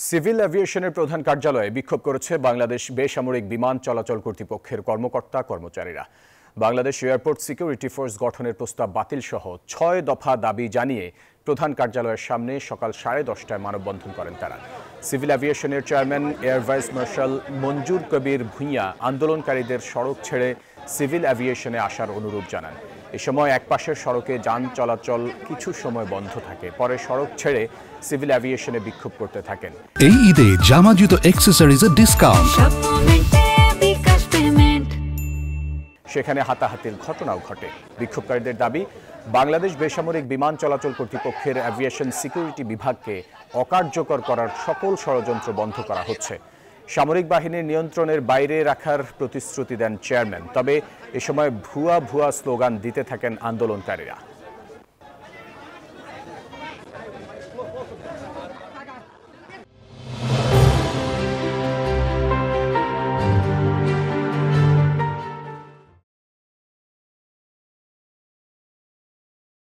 Civil এভিয়েশনের প্রধান কার্যালয়ে বিক্ষোভ করেছে বাংলাদেশ বেসামরিক বিমান চলাচল কর্তৃপক্ষের কর্মকর্তা কর্মচারীরা। বাংলাদেশ এয়ারপোর্ট সিকিউরিটি ফোর্স গঠনের প্রস্তাব বাতিল সহ ৬ দফা দাবি জানিয়ে প্রধান কার্যালয়ের সামনে সকাল 10:30টায় মানববন্ধন করেন তারা। সিভিল এভিয়েশনের chairman air vice marshal Manjur Kabir Bhuiyan আন্দোলনকারীদের সড়ক ছেড়ে সিভিল এভিয়েশনে আসার অনুরোধ জানান। এ সময় একপাশের সড়কে যান চলাচল কিছু সময় বন্ধ থাকে, পরে সড়ক ছেড়ে সিভিল এভিয়েশনে বিক্ষোভ করতে থাকেন। এই ঈদে জামা জুতো অ্যাক্সেসরিজের ডিসকাউন্ট, সেখানে হাতাহাতির ঘটনাও ঘটে। বিক্ষোভকারীদের দাবি, বাংলাদেশ বেসামরিক বিমান চলাচল কর্তৃপক্ষের এভিয়েশন সিকিউরিটি বিভাগকে অকার্যকর করার সকল ষড়যন্ত্র বন্ধ করা হচ্ছে। সামরিক বাহিনীর নিয়ন্ত্রণের বাইরে রাখার প্রতিশ্রুতি দেন চেয়ারম্যান, তবে এ সময় ভুয়া স্লোগান দিতে থাকেন আন্দোলনকারীরা।